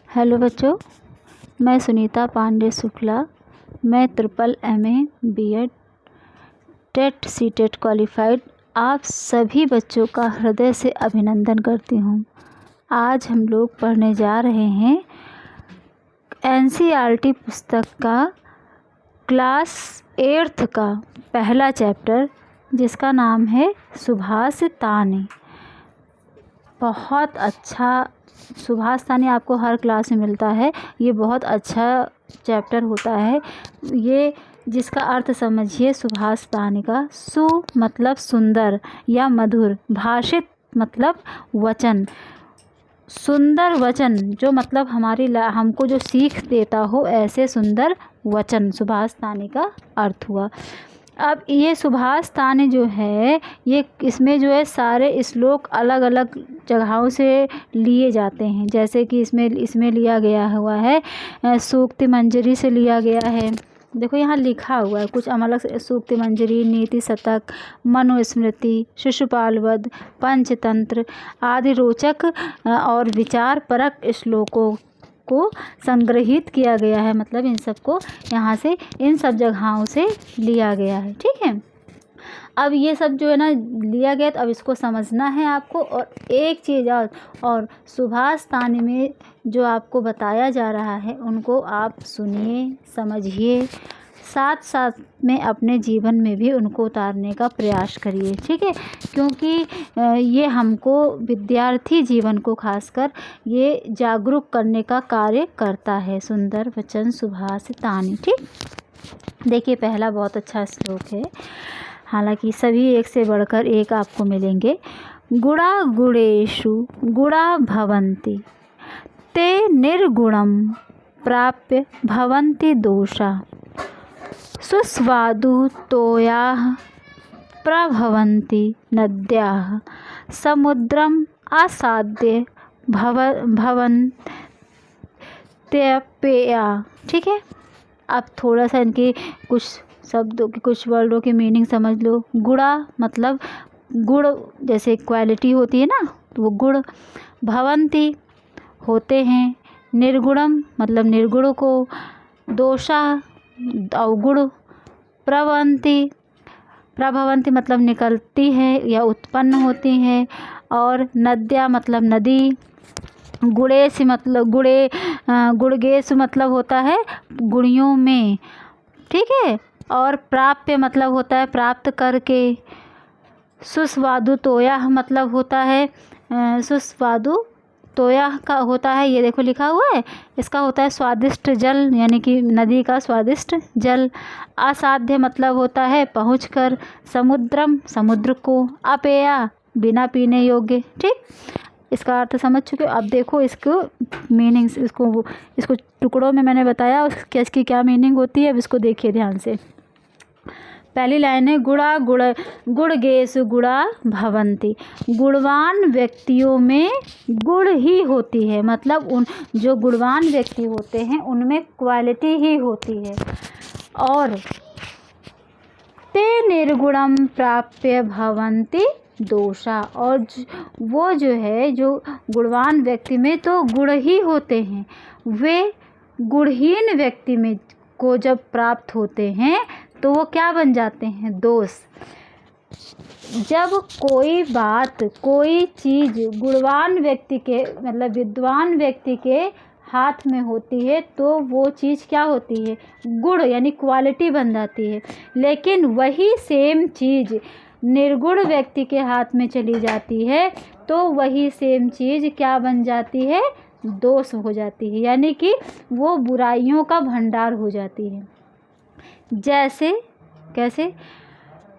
Hello बच्चों, मैं सुनीता पांडे शुक्ला। मैं triple MA BEd TET CTET qualified आप सभी बच्चों का हृदय से अभिनंदन करती हूँ। आज हम लोग पढ़ने जा रहे हैं NCERT पुस्तक का क्लास 8th का पहला चैप्टर, जिसका नाम है सुभाषितानि। बहुत अच्छा सुभाषितानि आपको हर क्लास में मिलता है। ये बहुत अच्छा चैप्टर होता है। ये जिसका अर्थ समझिए सुभाषितानि का। सु मतलब सुंदर या मधुर, भाषित मतलब वचन, सुंदर वचन जो मतलब हमको जो सीख देता हो, ऐसे सुंदर वचन सुभाषितानि का अर्थ हुआ। अब ये सुभाषितानि जो है, ये इसमें जो है सारे श्लोक अलग अलग जगहों से लिए जाते हैं। जैसे कि इसमें लिया गया हुआ है, सूक्ति मंजरी से लिया गया है। देखो यहाँ लिखा हुआ है कुछ अलग से, सूक्ति मंजरी, नीति शतक, मनुस्मृति, शिशुपाल वध, पंचतंत्र आदि रोचक और विचार परक श्लोकों को संग्रहित किया गया है। मतलब इन सबको यहाँ से, इन सब जगहों से लिया गया है। ठीक है, अब ये सब जो है ना लिया गया, तो अब इसको समझना है आपको। और एक चीज़ और सुभाषितानि में जो आपको बताया जा रहा है, उनको आप सुनिए, समझिए, साथ साथ में अपने जीवन में भी उनको उतारने का प्रयास करिए। ठीक है, क्योंकि ये हमको विद्यार्थी जीवन को खासकर ये जागरूक करने का कार्य करता है। सुंदर वचन सुभाषितानि। ठीक, देखिए पहला बहुत अच्छा श्लोक है, हालांकि सभी एक से बढ़कर एक आपको मिलेंगे। गुणा गुणेषु गुणा भवन्ति, ते निर्गुणं प्राप्य भवन्ति दोषा, सुस्वादु तोयाः प्रभवन्ति नद्याः, समुद्रम् आसाद्य भवन्त्यपेया। ठीक है, अब थोड़ा सा इनकी कुछ शब्दों की, कुछ वर्डों की मीनिंग समझ लो। गुणा मतलब गुण, जैसे क्वालिटी होती है ना, तो वो गुण। भवन्ति होते हैं, निर्गुणम मतलब निर्गुण को, दोषा अवगुण, प्रभवन्ति मतलब निकलती है या उत्पन्न होती है, और नद्या मतलब नदी, गुणेश मतलब गुणगेश मतलब होता है गुणियों में। ठीक है, और प्राप्य मतलब होता है प्राप्त करके। सुस्वादु तोयाः मतलब होता है, सुस्वादु तोयाः का होता है, ये देखो लिखा हुआ है, इसका होता है स्वादिष्ट जल, यानी कि नदी का स्वादिष्ट जल। असाध्य मतलब होता है पहुँचकर। समुद्रम समुद्र को, अपेया बिना पीने योग्य। ठीक, इसका अर्थ समझ चुके हो। अब देखो इसको मीनिंग्स, इसको टुकड़ों में मैंने बताया इसकी क्या मीनिंग होती है। अब इसको देखिए ध्यान से। पहली लाइन है, गुणगेषु गुणा भवन्ति। गुणवान व्यक्तियों में गुण ही होती है, मतलब उन जो गुणवान व्यक्ति होते हैं उनमें क्वालिटी ही होती है। और ते निर्गुणम प्राप्य भवन्ति दोषा, और वो जो है, जो गुणवान व्यक्ति में तो गुण ही होते हैं, वे गुणहीन व्यक्ति में को जब प्राप्त होते हैं तो वो क्या बन जाते हैं? दोष। जब कोई बात, कोई चीज़ गुणवान व्यक्ति के मतलब विद्वान व्यक्ति के हाथ में होती है तो वो चीज़ क्या होती है? गुण, यानी क्वालिटी बन जाती है। लेकिन वही सेम चीज़ निर्गुण व्यक्ति के हाथ में चली जाती है तो वही सेम चीज़ क्या बन जाती है? दोष हो जाती है, यानी कि वो बुराइयों का भंडार हो जाती है। जैसे कैसे?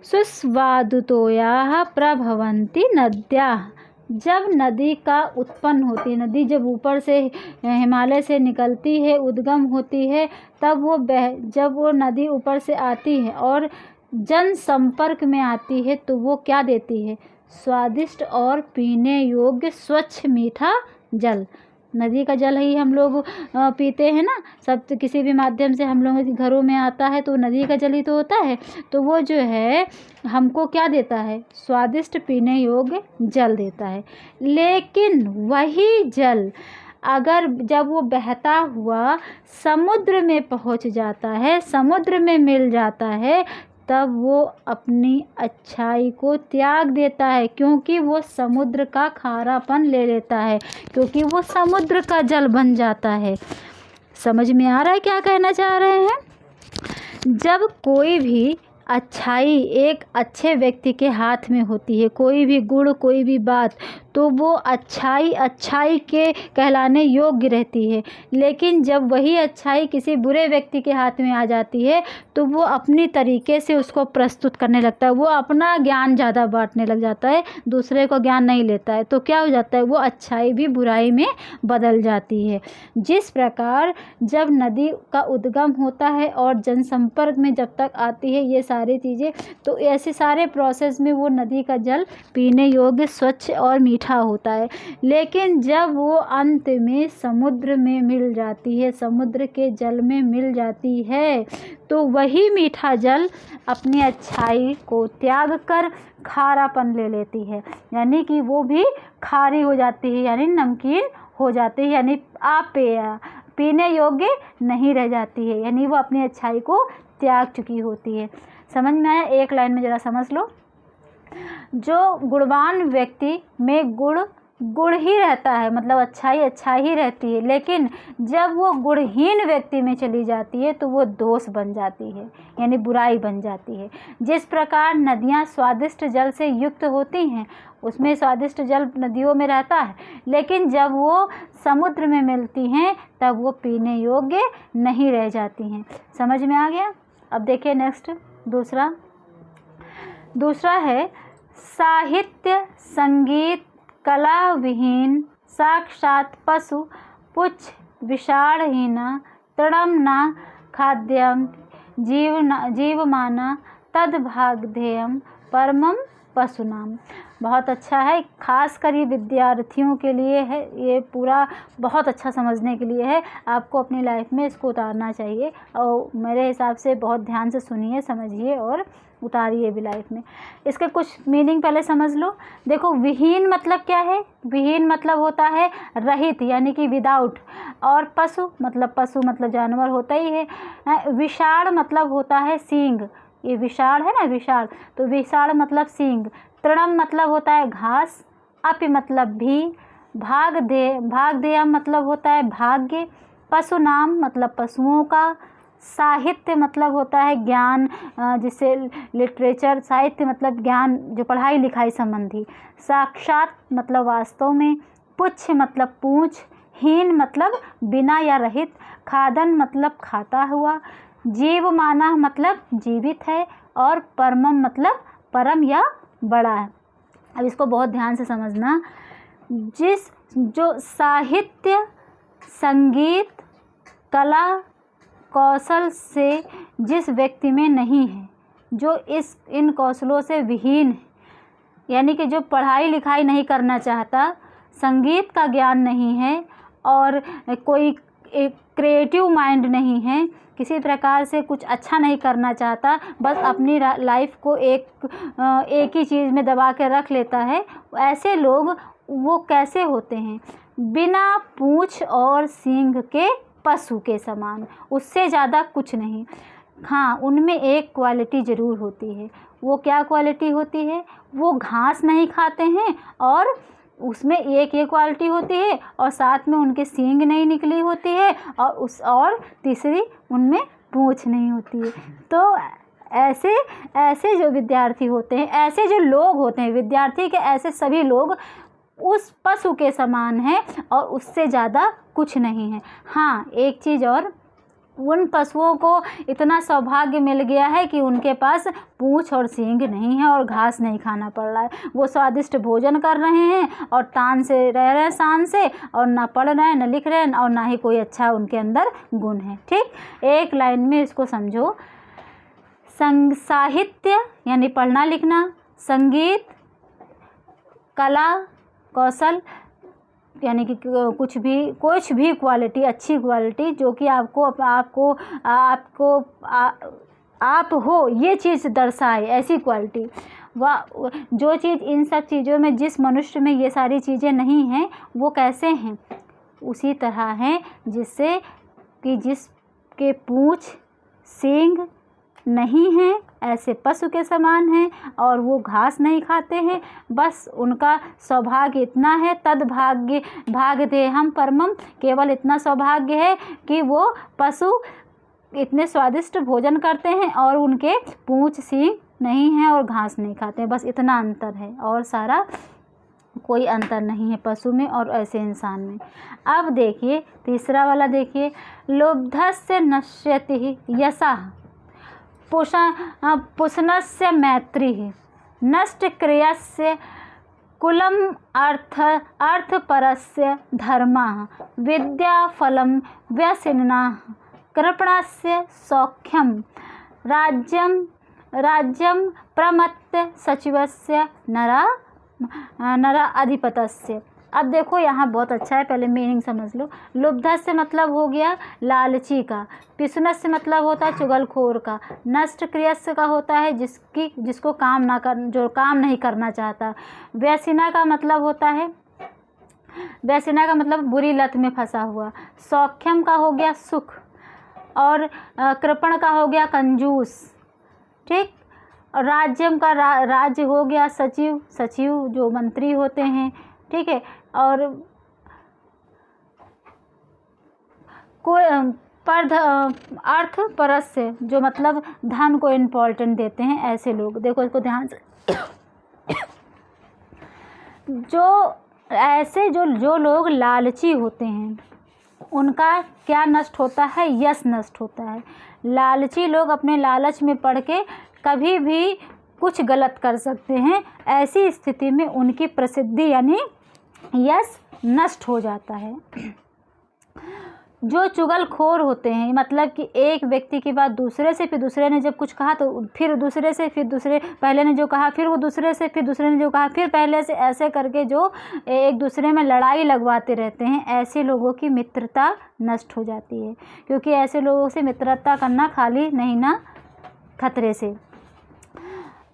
सुस्वादु तोयाः प्रभवन्ति नद्याः। जब नदी का उत्पन्न होती है, नदी जब ऊपर से हिमालय से निकलती है, उद्गम होती है, तब जब वो नदी ऊपर से आती है और जन संपर्क में आती है तो वो क्या देती है? स्वादिष्ट और पीने योग्य स्वच्छ मीठा जल। नदी का जल ही हम लोग पीते हैं ना, सब किसी भी माध्यम से हम लोगों के घरों में आता है तो नदी का जल ही तो होता है। तो वो जो है हमको क्या देता है? स्वादिष्ट पीने योग्य जल देता है। लेकिन वही जल अगर जब वो बहता हुआ समुद्र में पहुंच जाता है, समुद्र में मिल जाता है, तब वो अपनी अच्छाई को त्याग देता है, क्योंकि वो समुद्र का खारापन ले लेता है, क्योंकि वो समुद्र का जल बन जाता है। समझ में आ रहा है क्या कहना चाह रहे हैं? जब कोई भी अच्छाई एक अच्छे व्यक्ति के हाथ में होती है, कोई भी गुण, कोई भी बात, तो वो अच्छाई के कहलाने योग्य रहती है। लेकिन जब वही अच्छाई किसी बुरे व्यक्ति के हाथ में आ जाती है, तो वो अपनी तरीके से उसको प्रस्तुत करने लगता है, वो अपना ज्ञान ज़्यादा बांटने लग जाता है, दूसरे को ज्ञान नहीं लेता है। तो क्या हो जाता है, वो अच्छाई भी बुराई में बदल जाती है। जिस प्रकार जब नदी का उद्गम होता है और जनसंपर्क में जब तक आती है ये सारी चीज़ें, तो ऐसे सारे प्रोसेस में वो नदी का जल पीने योग्य, स्वच्छ और मीठा होता है। लेकिन जब वो अंत में समुद्र में मिल जाती है, समुद्र के जल में मिल जाती है, तो वही मीठा जल अपनी अच्छाई को त्याग कर खारापन ले लेती है, यानी कि वो भी खारी हो जाती है, यानी नमकीन हो जाती है, यानी पीने योग्य नहीं रह जाती है, यानी वो अपनी अच्छाई को त्याग चुकी होती है। समझ में आया? एक लाइन में ज़रा समझ लो। जो गुणवान व्यक्ति में गुण ही रहता है, मतलब अच्छा ही रहती है, लेकिन जब वो गुणहीन व्यक्ति में चली जाती है तो वो दोष बन जाती है, यानी बुराई बन जाती है। जिस प्रकार नदियाँ स्वादिष्ट जल से युक्त होती हैं, उसमें स्वादिष्ट जल नदियों में रहता है, लेकिन जब वो समुद्र में मिलती हैं तब वो पीने योग्य नहीं रह जाती हैं। समझ में आ गया? अब देखिए नेक्स्ट, दूसरा है साहित्य संगीत कला विहीन साक्षात पशु पुच्छ विषाणहीना तृणम न खाद्यम जीवमाना तद्भागधेयम परमम पशुनाम। बहुत अच्छा है, खास कर ये विद्यार्थियों के लिए है, ये पूरा बहुत अच्छा समझने के लिए है। आपको अपनी लाइफ में इसको उतारना चाहिए और मेरे हिसाब से बहुत ध्यान से सुनिए, समझिए और उतारिए भी लाइफ में। इसके कुछ मीनिंग पहले समझ लो। देखो, विहीन मतलब क्या है? विहीन मतलब होता है रहित, यानी कि विदाउट। और पशु मतलब जानवर होता ही है। विषाण मतलब होता है सींग, ये विषाण है ना, विषाण, तो विषाण मतलब सींग। तृणम मतलब होता है घास। अपि मतलब भी। भागधेयम मतलब होता है भाग्य। पशु नाम मतलब पशुओं का। साहित्य मतलब होता है ज्ञान, जिसे लिटरेचर, साहित्य मतलब ज्ञान, जो पढ़ाई लिखाई संबंधी। साक्षात मतलब वास्तव में। पुच्छ मतलब पूंछ। हीन मतलब बिना या रहित। खादन मतलब खाता हुआ। जीवमाना मतलब जीवित है। और परमम मतलब परम या बड़ा है। अब इसको बहुत ध्यान से समझना। जो साहित्य संगीत कला कौशल से जिस व्यक्ति में नहीं है, जो इन कौशलों से विहीन है, यानी कि जो पढ़ाई लिखाई नहीं करना चाहता, संगीत का ज्ञान नहीं है और कोई एक क्रिएटिव माइंड नहीं है, किसी प्रकार से कुछ अच्छा नहीं करना चाहता, बस अपनी लाइफ को एक ही चीज़ में दबा के रख लेता है, ऐसे लोग वो कैसे होते हैं? बिना पूंछ और सींग के पशु के समान, उससे ज़्यादा कुछ नहीं। हाँ, उनमें एक क्वालिटी ज़रूर होती है। वो क्या क्वालिटी होती है? वो घास नहीं खाते हैं और उसमें एक ये क्वालिटी होती है, और साथ में उनके सींग नहीं निकली होती है, और तीसरी उनमें पूंछ नहीं होती है। तो ऐसे जो विद्यार्थी होते हैं, ऐसे जो लोग होते हैं, विद्यार्थी के ऐसे सभी लोग उस पशु के समान हैं और उससे ज़्यादा कुछ नहीं है। हाँ, एक चीज़ और, उन पशुओं को इतना सौभाग्य मिल गया है कि उनके पास पूंछ और सींग नहीं है और घास नहीं खाना पड़ रहा है। वो स्वादिष्ट भोजन कर रहे हैं और तान से रह रहे हैं, शान से, और ना पढ़ रहे हैं, ना लिख रहे हैं, और ना ही कोई अच्छा उनके अंदर गुण है। ठीक, एक लाइन में इसको समझो। साहित्य यानी पढ़ना लिखना, संगीत, कला कौशल यानी कि कुछ भी क्वालिटी, अच्छी क्वालिटी जो कि आप हो ये चीज़ दर्शाए, ऐसी क्वालिटी। जो चीज़, इन सब चीज़ों में जिस मनुष्य में ये सारी चीज़ें नहीं हैं, वो कैसे हैं? उसी तरह हैं जिससे कि जिसके पूँछ सींग नहीं हैं, ऐसे पशु के समान हैं और वो घास नहीं खाते हैं। बस उनका सौभाग्य इतना है, तद्भाग्य भागदेहम परमम, केवल इतना सौभाग्य है कि वो पशु इतने स्वादिष्ट भोजन करते हैं और उनके पूँछ सींग नहीं हैं और घास नहीं खाते हैं। बस इतना अंतर है और सारा कोई अंतर नहीं है पशु में और ऐसे इंसान में। अब देखिए तीसरा वाला देखिए, लुब्धस्य नश्यति यशः पुष्णस्य मैत्रिः नष्ट क्रियस्य कुलम अर्थपरस्य धर्मः विद्याफलं व्यसनिनः कृपणस्य सौख्यम राज्यं प्रमत्त सचिवस्य नरा अधिपतस्य। अब देखो यहाँ बहुत अच्छा है, पहले मीनिंग समझ लो। लुब्धस्य से मतलब हो गया लालची का, पिसुनस्य से मतलब होता है चुगलखोर का, नष्ट क्रियस्य का होता है जिसको जो काम नहीं करना चाहता। व्यसना का मतलब होता है, व्यसना का मतलब बुरी लत में फंसा हुआ। सौख्यम का हो गया सुख और कृपण का हो गया कंजूस, ठीक। और राज्यम का राज्य हो गया सचिव जो मंत्री होते हैं, ठीक है। और कोई अर्थ परस्य जो मतलब धन को इम्पोर्टेंट देते हैं, ऐसे लोग। देखो इसको ध्यान से जो लोग लालची होते हैं उनका क्या नष्ट होता है, यश नष्ट होता है। लालची लोग अपने लालच में पड़ के कभी भी कुछ गलत कर सकते हैं, ऐसी स्थिति में उनकी प्रसिद्धि यानी यश नष्ट हो जाता है। जो चुगलखोर होते हैं, मतलब कि एक व्यक्ति की बात दूसरे से, फिर दूसरे ने जब कुछ कहा तो फिर दूसरे से, फिर दूसरे पहले ने जो कहा फिर वो दूसरे से, फिर दूसरे ने जो कहा फिर पहले से, ऐसे करके जो एक दूसरे में लड़ाई लगवाते रहते हैं, ऐसे लोगों की मित्रता नष्ट हो जाती है। क्योंकि ऐसे लोगों से मित्रता करना खाली नहीं ना खतरे से।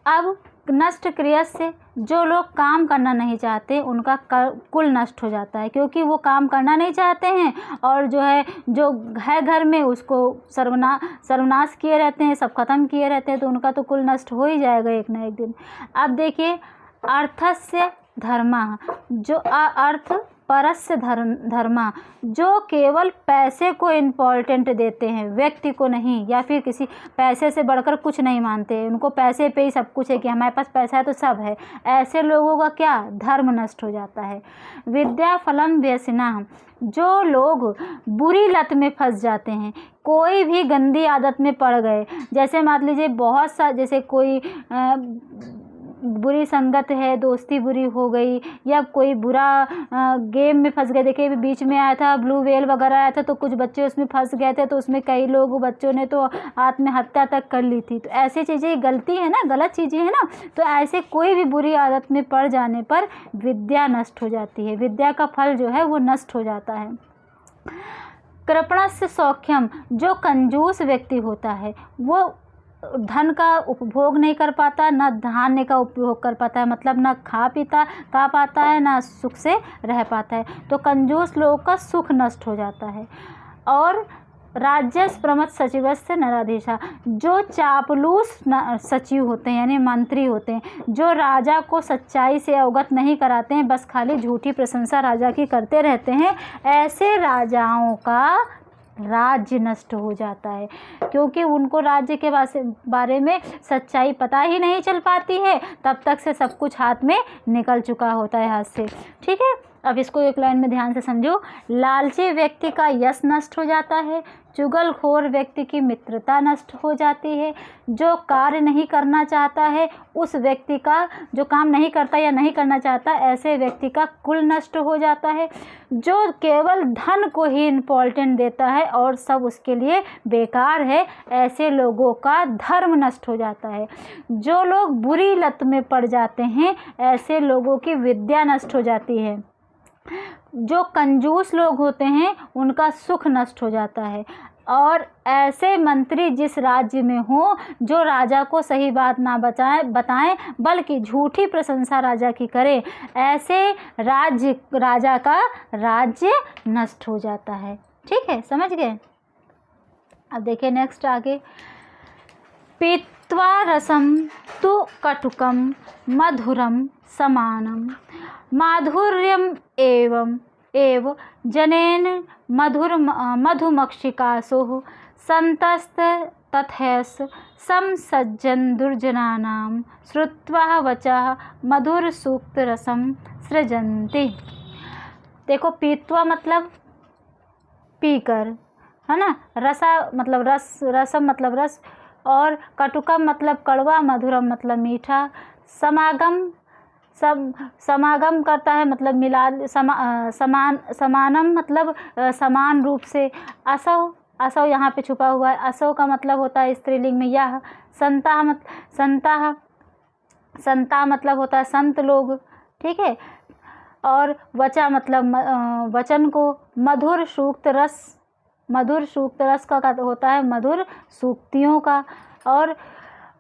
अब नष्ट क्रिया से जो लोग काम करना नहीं चाहते उनका कुल नष्ट हो जाता है, क्योंकि वो काम करना नहीं चाहते हैं और जो है घर में उसको सर्वनाश किए रहते हैं, सब खत्म किए रहते हैं, तो उनका तो कुल नष्ट हो ही जाएगा एक ना एक दिन। अब देखिए अर्थस्य धर्मः, जो अर्थ परस्य धर्मा, जो केवल पैसे को इम्पोर्टेंट देते हैं, व्यक्ति को नहीं, या फिर किसी पैसे से बढ़कर कुछ नहीं मानते, उनको पैसे पे ही सब कुछ है कि हमारे पास पैसा है तो सब है, ऐसे लोगों का क्या धर्म नष्ट हो जाता है। विद्या फलम व्यसना, जो लोग बुरी लत में फंस जाते हैं, कोई भी गंदी आदत में पड़ गए, जैसे मान लीजिए बहुत सा, जैसे कोई बुरी संगत है, दोस्ती बुरी हो गई, या कोई बुरा गेम में फंस गए। देखिए बीच में आया था ब्लू व्हेल वगैरह आया था, तो कुछ बच्चे उसमें फंस गए थे, तो उसमें कई लोग बच्चों ने तो आत्महत्या तक कर ली थी। तो ऐसी चीज़ें गलती है ना, गलत चीज़ें हैं ना, तो ऐसे कोई भी बुरी आदत में पड़ जाने पर विद्या नष्ट हो जाती है, विद्या का फल जो है वो नष्ट हो जाता है। कृपणस्य सौख्यम, जो कंजूस व्यक्ति होता है वो धन का उपभोग नहीं कर पाता, न धान्य का उपयोग कर पाता है, मतलब न खा पाता है, न सुख से रह पाता है, तो कंजूस लोगों का सुख नष्ट हो जाता है। और राज्यस्य प्रमत्त सचिवस्य नराधीशा, जो चापलूस सचिव होते हैं यानी मंत्री होते हैं, जो राजा को सच्चाई से अवगत नहीं कराते हैं, बस खाली झूठी प्रशंसा राजा की करते रहते हैं, ऐसे राजाओं का राज्य नष्ट हो जाता है, क्योंकि उनको राज्य के बारे में सच्चाई पता ही नहीं चल पाती है, तब तक से सब कुछ हाथ में निकल चुका होता है हाथ से। ठीक है, अब इसको एक लाइन में ध्यान से समझो। लालची व्यक्ति का यश नष्ट हो जाता है, चुगलखोर व्यक्ति की मित्रता नष्ट हो जाती है, जो कार्य नहीं करना चाहता है उस व्यक्ति का, जो काम नहीं करता या नहीं करना चाहता, ऐसे व्यक्ति का कुल नष्ट हो जाता है, जो केवल धन को ही इम्पोर्टेंट देता है और सब उसके लिए बेकार है, ऐसे लोगों का धर्म नष्ट हो जाता है। जो लोग बुरी लत में पड़ जाते हैं, ऐसे लोगों की विद्या नष्ट हो जाती है। जो कंजूस लोग होते हैं उनका सुख नष्ट हो जाता है। और ऐसे मंत्री जिस राज्य में हों जो राजा को सही बात ना बताएं बल्कि झूठी प्रशंसा राजा की करें, ऐसे राजा का राज्य नष्ट हो जाता है। ठीक है, समझ गए। अब देखिए नेक्स्ट आगे, पीत्वा रसम तु कटुकम मधुरम समानम माधुर्यम एव जनेन मधुमक्षिकासुः संतस्त तथैस सम सज्जन दुर्जनानां श्रुत्वा वचः मधुर सूक्त रसम सृजन्ति। देखो पीत्वा मतलब पीकर, है ना, रसा मतलब रसम मतलब रस, और कटुकम मतलब कड़वा, मधुरम मतलब मीठा, समागम करता है मतलब मिला, समानम मतलब समान रूप से, असौ यहाँ पे छुपा हुआ है, असौ का मतलब होता है स्त्रीलिंग में यह, संता मतलब होता है संत लोग। ठीक है, और वचा मतलब वचन को, मधुर सूक्त रस का होता है मधुर सूक्तियों का, और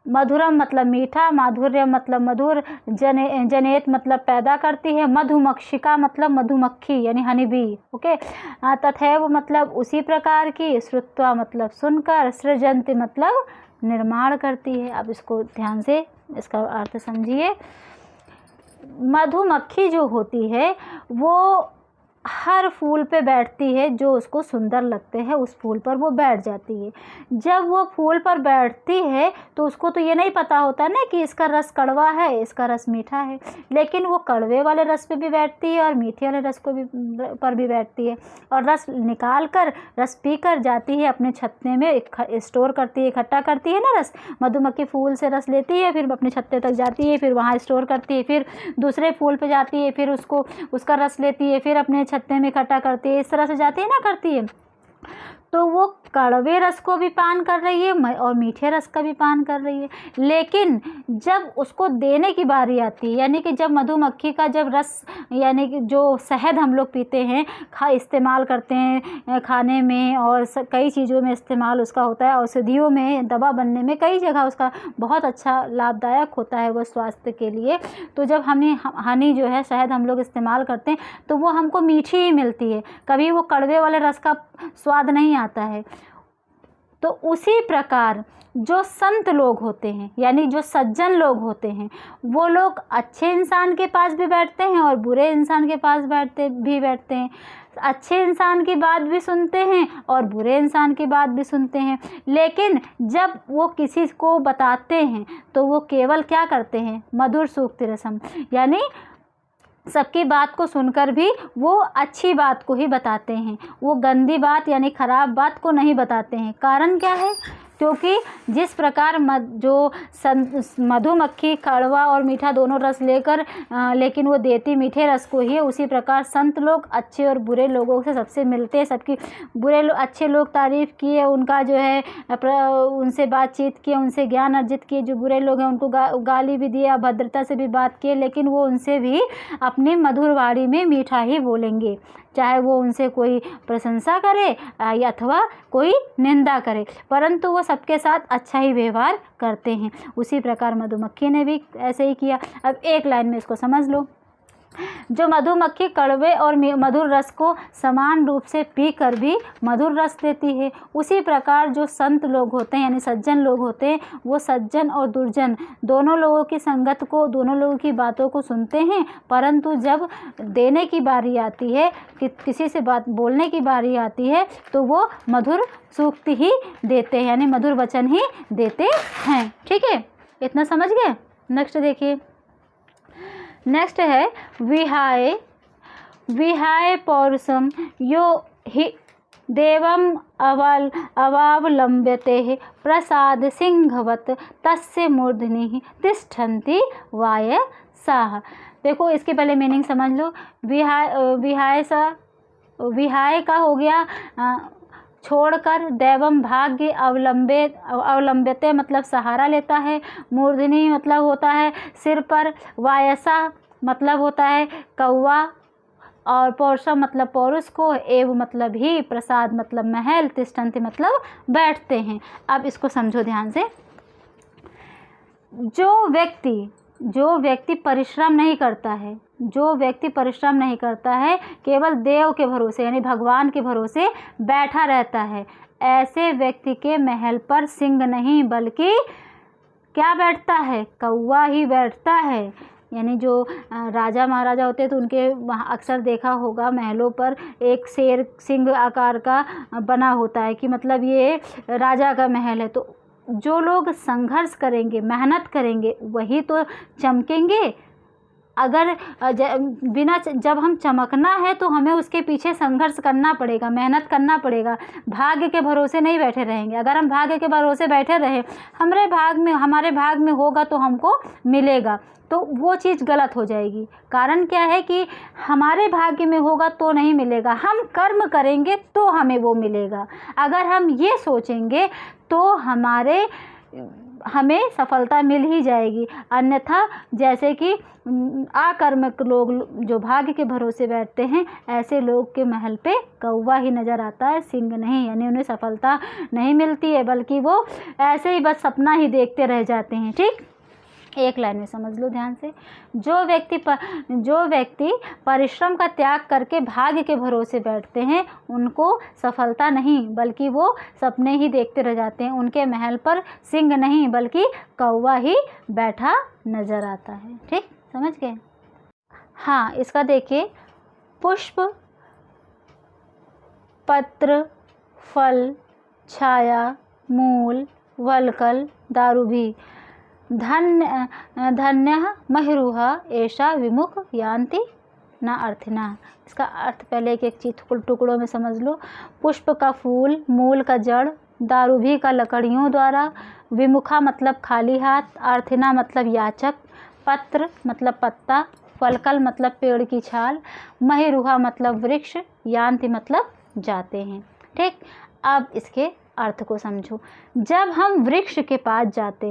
मधुरम मतलब मीठा, माधुर्य मतलब मधुर, जनेत मतलब पैदा करती है, मधुमक्षिका मतलब मधुमक्खी यानी हनी बी। ओके, तथैव मतलब उसी प्रकार की, श्रुत्वा मतलब सुनकर, सृजन्ति मतलब निर्माण करती है। अब इसको ध्यान से इसका अर्थ समझिए। मधुमक्खी जो होती है वो हर फूल पे बैठती है, जो उसको सुंदर लगते हैं उस फूल पर वो बैठ जाती है। जब वो फूल पर बैठती है तो उसको तो ये नहीं पता होता ना कि इसका रस कड़वा है, इसका रस मीठा है, लेकिन वो कड़वे वाले रस पे भी बैठती है और मीठे वाले रस पर भी बैठती है, और रस निकाल कर, रस पी कर जाती है अपने छत्ते में स्टोर करती है, इकट्ठा करती है ना रस। मधुमक्खी फूल से रस लेती है, फिर अपने छत्ते तक जाती है, फिर वहाँ स्टोर करती है, फिर दूसरे फूल पे जाती है, फिर उसका रस लेती है, फिर अपने छत्ते में इकट्ठा करती है, इस तरह से जाती है ना, करती है। तो वो कड़वे रस को भी पान कर रही है और मीठे रस का भी पान कर रही है, लेकिन जब उसको देने की बारी आती है, यानी कि जब मधुमक्खी का जब रस, यानी कि जो शहद हम लोग पीते हैं, इस्तेमाल करते हैं खाने में और कई चीज़ों में इस्तेमाल उसका होता है, औषधियों में, दवा बनने में, कई जगह उसका बहुत अच्छा लाभदायक होता है वो स्वास्थ्य के लिए। तो जब हनी जो है शहद हम लोग इस्तेमाल करते हैं तो वो हमको मीठी ही मिलती है, कभी वो कड़वे वाले रस का स्वाद नहीं आता है। तो उसी प्रकार जो संत लोग होते हैं, यानी जो सज्जन लोग होते हैं, वो लोग अच्छे इंसान के पास भी बैठते हैं और बुरे इंसान के पास बैठते हैं, अच्छे इंसान की बात भी सुनते हैं और बुरे इंसान की बात भी सुनते हैं, लेकिन जब वो किसी को बताते हैं तो वो केवल क्या करते हैं, मधुर सूक्ति रसम, यानी सबकी बात को सुनकर भी वो अच्छी बात को ही बताते हैं, वो गंदी बात यानी ख़राब बात को नहीं बताते हैं। कारण क्या है? क्योंकि जिस प्रकार जो मधुमक्खी कड़वा और मीठा दोनों रस लेकर लेकिन वो देती मीठे रस को ही, उसी प्रकार संत लोग अच्छे और बुरे लोगों से सबसे मिलते हैं, सबकी अच्छे लोग तारीफ़ किए, उनका जो है उनसे बातचीत किए, उनसे ज्ञान अर्जित किए, जो बुरे लोग हैं उनको गाली भी दिए, अभद्रता से भी बात किए, लेकिन वो उनसे भी अपनी मधुर वाणी में मीठा ही बोलेंगे, चाहे वो उनसे कोई प्रशंसा करे या अथवा कोई निंदा करे, परंतु वो सबके साथ अच्छा ही व्यवहार करते हैं। उसी प्रकार मधुमक्खी ने भी ऐसे ही किया। अब एक लाइन में इसको समझ लो। जो मधुमक्खी कड़वे और मधुर रस को समान रूप से पीकर भी मधुर रस देती है, उसी प्रकार जो संत लोग होते हैं यानी सज्जन लोग होते हैं, वो सज्जन और दुर्जन दोनों लोगों की संगत को, दोनों लोगों की बातों को सुनते हैं, परंतु जब देने की बारी आती है, कि किसी से बात बोलने की बारी आती है, तो वो मधुर सूक्ति ही देते हैं, यानी मधुर वचन ही देते हैं। ठीक है, इतना समझ गए। नेक्स्ट देखिए, नेक्स्ट है विहाय पौरुषम यो हि देवम अवावलंब्यते प्रसाद सिंहवत तस्य मूर्धनि तिष्ठन्ति वायसाः। देखो इसके पहले मीनिंग समझ लो। विहाय का हो गया छोड़कर, दैवम भाग्य, अवलंब्यते मतलब सहारा लेता है, मूर्धनि मतलब होता है सिर पर, वायसा मतलब होता है कौवा, और पौरुषम मतलब पौरुष को, एव मतलब ही, प्रसाद मतलब महल, तिष्ठन्ति मतलब बैठते हैं। अब इसको समझो ध्यान से। जो व्यक्ति परिश्रम नहीं करता है, जो व्यक्ति परिश्रम नहीं करता है, केवल देव के भरोसे यानी भगवान के भरोसे बैठा रहता है, ऐसे व्यक्ति के महल पर सिंह नहीं बल्कि क्या बैठता है, कौवा ही बैठता है। यानी जो राजा महाराजा होते हैं तो उनके वहाँ अक्सर देखा होगा महलों पर एक शेर सिंह आकार का बना होता है कि मतलब ये राजा का महल है। तो जो लोग संघर्ष करेंगे, मेहनत करेंगे, वही तो चमकेंगे। अगर जब हम चमकना है तो हमें उसके पीछे संघर्ष करना पड़ेगा, मेहनत करना पड़ेगा। भाग्य के भरोसे नहीं बैठे रहेंगे। अगर हम भाग्य के भरोसे बैठे रहे, हमारे भाग में होगा तो हमको मिलेगा, तो वो चीज़ गलत हो जाएगी। कारण क्या है कि हमारे भाग्य में होगा तो नहीं मिलेगा, हम कर्म करेंगे तो हमें वो मिलेगा। अगर हम ये सोचेंगे तो हमें सफलता मिल ही जाएगी। अन्यथा जैसे कि अकर्मक लोग जो भाग्य के भरोसे बैठते हैं, ऐसे लोग के महल पे कौवा ही नज़र आता है, सिंह नहीं। यानी उन्हें सफलता नहीं मिलती है, बल्कि वो ऐसे ही बस सपना ही देखते रह जाते हैं। ठीक, एक लाइन में समझ लो ध्यान से। जो व्यक्ति परिश्रम का त्याग करके भाग्य के भरोसे बैठते हैं, उनको सफलता नहीं बल्कि वो सपने ही देखते रह जाते हैं। उनके महल पर सिंह नहीं बल्कि कौवा ही बैठा नजर आता है। ठीक, समझ गए? हाँ, इसका देखिए, पुष्प, पत्र, फल, छाया, मूल, वल्कल, दारुभी, धन्यः महिरुहा एषा विमुख यान्ति न अर्थिना। इसका अर्थ पहले एक चीज टुकड़ों में समझ लो। पुष्प का फूल, मूल का जड़, दारुभी का लकड़ियों द्वारा, विमुखा मतलब खाली हाथ, अर्थिना मतलब याचक, पत्र मतलब पत्ता, फलकल मतलब पेड़ की छाल, महिरुहा मतलब वृक्ष, यान्ति मतलब जाते हैं। ठीक, अब इसके अर्थ को समझो। जब हम वृक्ष के पास जाते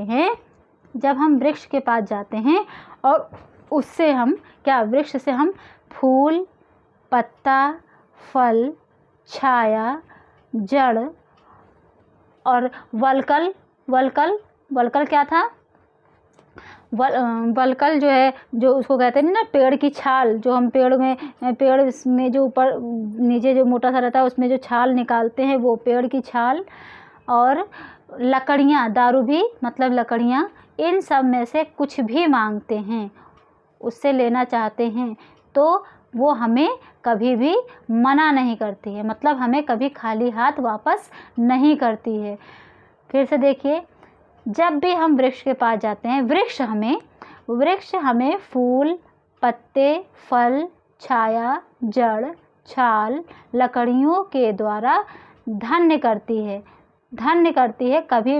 हैं और उससे हम वृक्ष से हम फूल, पत्ता, फल, छाया, जड़ और वल्कल क्या था? वल्कल जो है, जो उसको कहते हैं ना पेड़ की छाल, जो हम पेड़ में जो ऊपर नीचे जो मोटा सा रहता है उसमें जो छाल निकालते हैं, वो पेड़ की छाल। और लकड़ियाँ, दारुभी मतलब लकड़ियाँ, इन सब में से कुछ भी मांगते हैं, उससे लेना चाहते हैं, तो वो हमें कभी भी मना नहीं करती है, मतलब हमें कभी खाली हाथ वापस नहीं करती है। फिर से देखिए, जब भी हम वृक्ष के पास जाते हैं, वृक्ष हमें फूल, पत्ते, फल, छाया, जड़, छाल, लकड़ियों के द्वारा धन्य करती है। कभी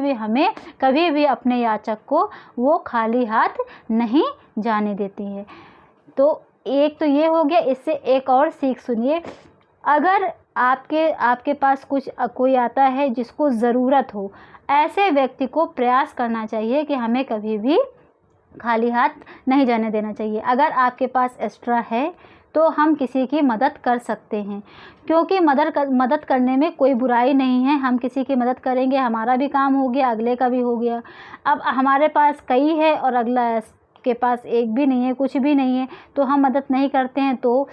भी अपने याचक को वो खाली हाथ नहीं जाने देती है। तो एक तो ये हो गया। इससे एक और सीख सुनिए। अगर आपके पास कोई आता है जिसको ज़रूरत हो, ऐसे व्यक्ति को प्रयास करना चाहिए कि हमें कभी भी खाली हाथ नहीं जाने देना चाहिए। अगर आपके पास एक्स्ट्रा है तो हम किसी की मदद कर सकते हैं, क्योंकि मदद करने में कोई बुराई नहीं है। हम किसी की मदद करेंगे, हमारा भी काम हो गया, अगले का भी हो गया। अब हमारे पास कई है और अगला के पास एक भी नहीं है, कुछ भी नहीं है, तो हम मदद नहीं करते हैं तो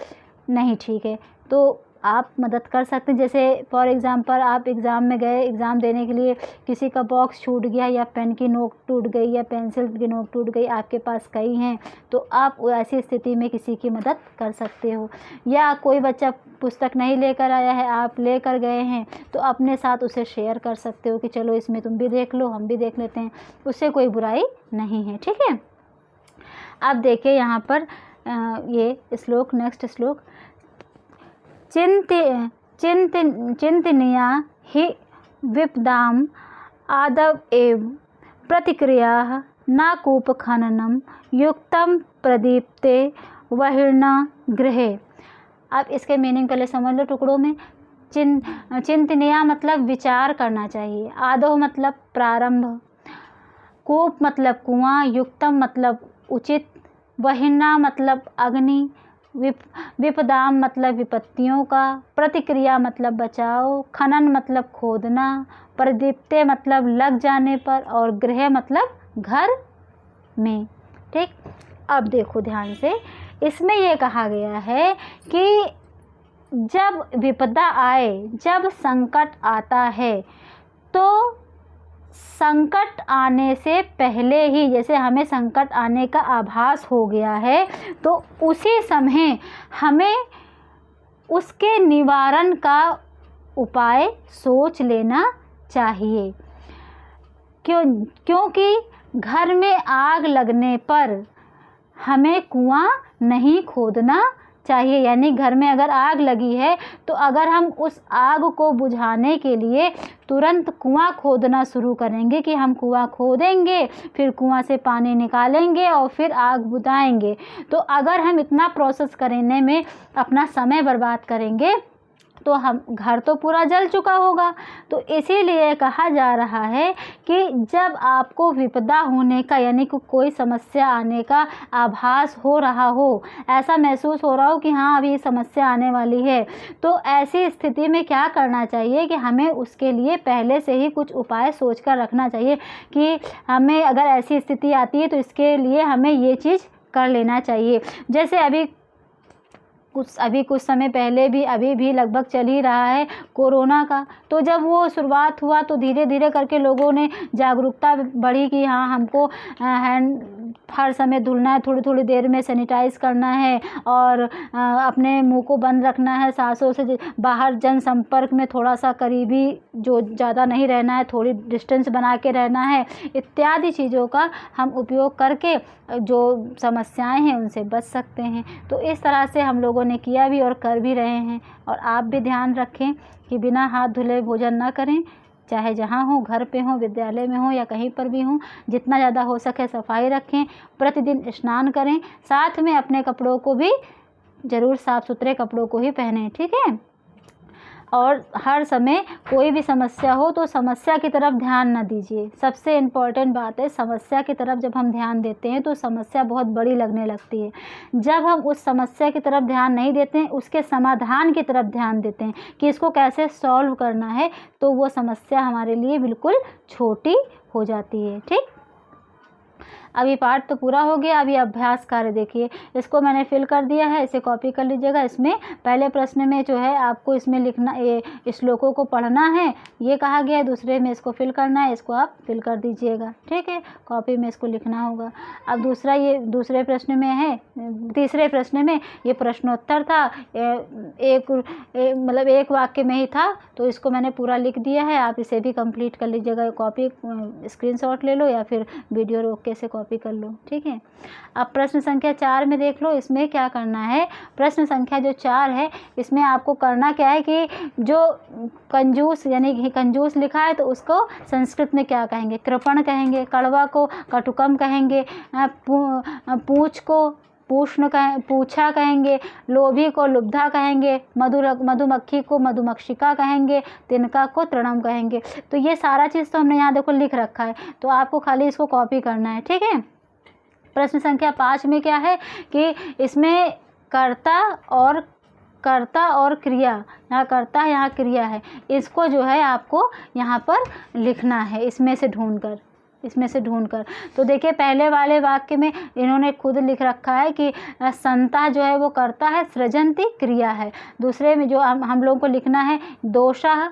नहीं ठीक है। तो आप मदद कर सकते हैं। जैसे फॉर एग्ज़ाम्पल, आप एग्ज़ाम में गए, एग्ज़ाम देने के लिए किसी का बॉक्स छूट गया, या पेन की नोक टूट गई, या पेंसिल की नोक टूट गई, आपके पास कई हैं, तो आप ऐसी स्थिति में किसी की मदद कर सकते हो। या कोई बच्चा पुस्तक नहीं लेकर आया है, आप लेकर गए हैं, तो अपने साथ उसे शेयर कर सकते हो कि चलो इसमें तुम भी देख लो, हम भी देख लेते हैं, उससे कोई बुराई नहीं है। ठीक है। अब देखिए यहाँ पर ये श्लोक, नेक्स्ट श्लोक, चिंतनीया हि विपदाम आदव एव प्रतिक्रिया न कूप खननम युक्तम प्रदीप्ते वहिर्ना गृहे। अब इसके मीनिंग पहले समझ लो टुकड़ों में। चिंतनीया मतलब विचार करना चाहिए, आदव मतलब प्रारंभ, कूप मतलब कुआं, युक्तम मतलब उचित, वहिर्ना मतलब अग्नि, विपदाम मतलब विपत्तियों का, प्रतिक्रिया मतलब बचाव, खनन मतलब खोदना, प्रदीप्ते मतलब लग जाने पर, और गृह मतलब घर में। ठीक, अब देखो ध्यान से, इसमें ये कहा गया है कि जब विपदा आए, जब संकट आता है, तो संकट आने से पहले ही, जैसे हमें संकट आने का आभास हो गया है, तो उसी समय हमें उसके निवारण का उपाय सोच लेना चाहिए। क्योंकि घर में आग लगने पर हमें कुआं नहीं खोदना चाहिए। यानी घर में अगर आग लगी है तो अगर हम उस आग को बुझाने के लिए तुरंत कुआं खोदना शुरू करेंगे कि हम कुआं खोदेंगे, फिर कुआं से पानी निकालेंगे और फिर आग बुझाएंगे, तो अगर हम इतना प्रोसेस करने में अपना समय बर्बाद करेंगे तो हम घर तो पूरा जल चुका होगा। तो इसीलिए कहा जा रहा है कि जब आपको विपदा होने का, यानी कि कोई समस्या आने का आभास हो रहा हो, ऐसा महसूस हो रहा हो कि हाँ अभी समस्या आने वाली है, तो ऐसी स्थिति में क्या करना चाहिए कि हमें उसके लिए पहले से ही कुछ उपाय सोच कर रखना चाहिए कि हमें अगर ऐसी स्थिति आती है तो इसके लिए हमें ये चीज़ कर लेना चाहिए। जैसे अभी कुछ समय पहले भी, अभी भी लगभग चल ही रहा है कोरोना का, तो जब वो शुरुआत हुआ तो धीरे धीरे करके लोगों ने जागरूकता बढ़ी कि हाँ हमको हैंड हर समय धुलना है, थोड़ी थोड़ी देर में सैनिटाइज़ करना है, और अपने मुंह को बंद रखना है, सांसों से बाहर जन संपर्क में थोड़ा सा करीबी जो ज़्यादा नहीं रहना है, थोड़ी डिस्टेंस बना के रहना है, इत्यादि चीज़ों का हम उपयोग करके जो समस्याएं हैं उनसे बच सकते हैं। तो इस तरह से हम लोगों ने किया भी और कर भी रहे हैं। और आप भी ध्यान रखें कि बिना हाथ धुले भोजन ना करें, चाहे जहाँ हो, घर पे हो, विद्यालय में हो या कहीं पर भी हो। जितना ज़्यादा हो सके सफाई रखें, प्रतिदिन स्नान करें, साथ में अपने कपड़ों को भी ज़रूर साफ़ सुथरे कपड़ों को ही पहनें। ठीक है, और हर समय कोई भी समस्या हो तो समस्या की तरफ ध्यान न दीजिए। सबसे इम्पॉर्टेंट बात है, समस्या की तरफ जब हम ध्यान देते हैं तो समस्या बहुत बड़ी लगने लगती है। जब हम उस समस्या की तरफ ध्यान नहीं देते हैं, उसके समाधान की तरफ ध्यान देते हैं कि इसको कैसे सॉल्व करना है, तो वो समस्या हमारे लिए बिल्कुल छोटी हो जाती है। ठीक, अभी पाठ तो पूरा हो गया। अभी अभ्यास कार्य देखिए, इसको मैंने फिल कर दिया है, इसे कॉपी कर लीजिएगा। इसमें पहले प्रश्न में जो है आपको इसमें लिखना, ये श्लोकों को पढ़ना है, ये कहा गया है। दूसरे में इसको फिल करना है, इसको आप फिल कर दीजिएगा। ठीक है, कॉपी में इसको लिखना होगा। अब दूसरा, ये दूसरे प्रश्न में है, तीसरे प्रश्न में ये प्रश्नोत्तर था, मतलब एक वाक्य में ही था, तो इसको मैंने पूरा लिख दिया है। आप इसे भी कंप्लीट कर लीजिएगा। कॉपी स्क्रीनशॉट ले लो या फिर वीडियो रोक के कॉपी कर लो। ठीक है, अब प्रश्न संख्या 4 में देख लो, इसमें क्या करना है। प्रश्न संख्या जो 4 है, इसमें आपको करना क्या है कि जो कंजूस, यानी कि कंजूस लिखा है तो उसको संस्कृत में क्या कहेंगे, कृपण कहेंगे, कड़वा को कटुकम कहेंगे, पूछ को पूछा कहेंगे, लोभी को लुब्धा कहेंगे, मधुमक्खी को मधुमक्षिका कहेंगे, तिनका को तृणम कहेंगे। तो ये सारा चीज़ तो हमने यहाँ देखो लिख रखा है, तो आपको खाली इसको कॉपी करना है। ठीक है, प्रश्न संख्या 5 में क्या है कि इसमें कर्ता और क्रिया, यहाँ कर्ता है, यहाँ क्रिया है, इसको जो है आपको यहाँ पर लिखना है, इसमें से ढूंढकर। तो देखिए पहले वाले वाक्य में इन्होंने खुद लिख रखा है कि संता जो है वो कर्ता है, सृजन्ति क्रिया है। दूसरे में जो हम लोगों को लिखना है, दोषः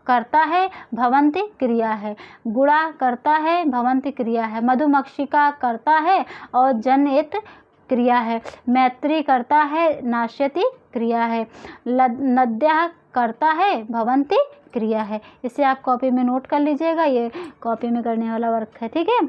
कर्ता है, भवन्ति क्रिया है, गुणा कर्ता है, भवन्ति क्रिया है, मधुमक्षिका कर्ता है और जनयित क्रिया है, मैत्री करता है, नाश्यति क्रिया है, नद्यः करता है, भवन्ति क्रिया है। इसे आप कॉपी में नोट कर लीजिएगा, ये कॉपी में करने वाला वर्क है। ठीक है,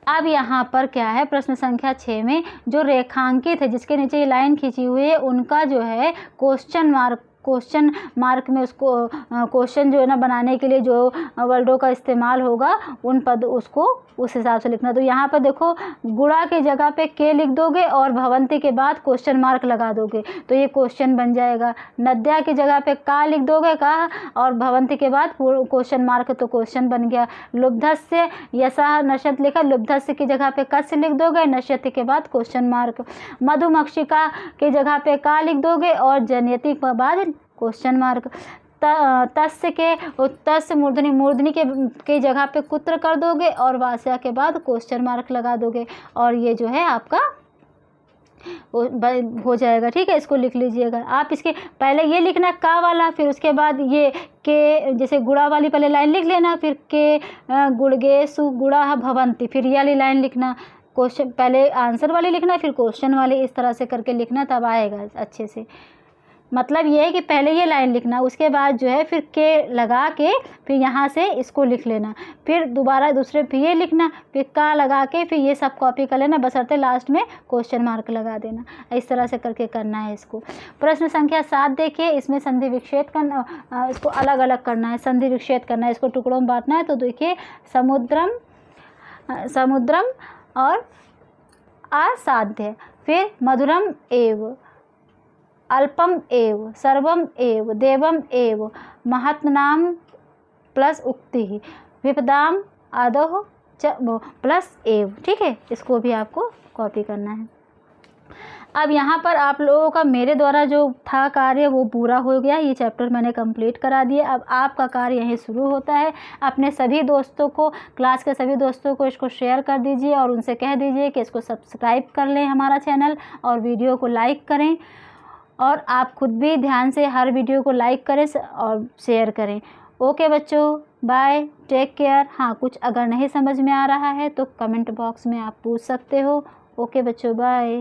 अब यहाँ पर क्या है, प्रश्न संख्या 6 में जो रेखांकित है, जिसके नीचे ये लाइन खींची हुई है, उनका जो है क्वेश्चन मार्क क्वेश्चन मार्क में उसको क्वेश्चन जो है ना बनाने के लिए जो वर्डों का इस्तेमाल होगा उन पद उसको उस हिसाब से लिखना। तो यहाँ पर देखो गुड़ा के जगह पे के लिख दोगे और भवंती के बाद क्वेश्चन मार्क लगा दोगे तो ये क्वेश्चन बन जाएगा। नद्या की जगह पे का लिख दोगे का और भवंती के बाद क्वेश्चन मार्क तो क्वेश्चन बन गया। लुब्धस्य यशः नश्यति लिखा, लुब्धस्य की जगह पे कस्य लिख दोगे, नश्यति के बाद क्वेश्चन मार्क। मधुमक्षिका की जगह पे का लिख दोगे और जनयति के बाद क्वेश्चन मार्क। तस्य के तस्य मूर्धनी के जगह पे कुत्र कर दोगे और वास्या के बाद क्वेश्चन मार्क लगा दोगे और ये जो है आपका हो जाएगा। ठीक है, इसको लिख लीजिएगा आप। इसके पहले ये लिखना का वाला, फिर उसके बाद ये के जैसे गुड़ा वाली पहले लाइन लिख लेना, फिर के गुड़गेसु गुड़ा भवंती, फिर ये वाली लाइन लिखना। क्वेश्चन पहले आंसर वाली लिखना फिर क्वेश्चन वाली, इस तरह से करके लिखना तब आएगा अच्छे से। मतलब ये है कि पहले ये लाइन लिखना, उसके बाद जो है फिर के लगा के फिर यहाँ से इसको लिख लेना, फिर दोबारा दूसरे फिर ये लिखना, फिर का लगा के फिर ये सब कॉपी कर लेना, बशर्ते लास्ट में क्वेश्चन मार्क लगा देना। इस तरह से करके करना है इसको। प्रश्न संख्या 7 देखिए, इसमें संधि विच्छेद करना, इसको अलग अलग करना है, संधि विच्छेद करना है, इसको टुकड़ों में बांटना है। तो देखिए समुद्रम और असाध्य, फिर मधुरम एव, अल्पम एव, सर्वम एव, देवम एव, महात्मनाम प्लस उक्ति, विपदाम आदो च प्लस एव। ठीक है, इसको भी आपको कॉपी करना है। अब यहाँ पर आप लोगों का मेरे द्वारा जो था कार्य वो पूरा हो गया, ये चैप्टर मैंने कंप्लीट करा दिया। अब आपका कार्य यहीं शुरू होता है। अपने सभी दोस्तों को, क्लास के सभी दोस्तों को इसको शेयर कर दीजिए और उनसे कह दीजिए कि इसको सब्सक्राइब कर लें हमारा चैनल और वीडियो को लाइक करें, और आप खुद भी ध्यान से हर वीडियो को लाइक करें और शेयर करें। ओके बच्चों, बाय, टेक केयर। हाँ, कुछ अगर नहीं समझ में आ रहा है तो कमेंट बॉक्स में आप पूछ सकते हो। ओके बच्चों, बाय।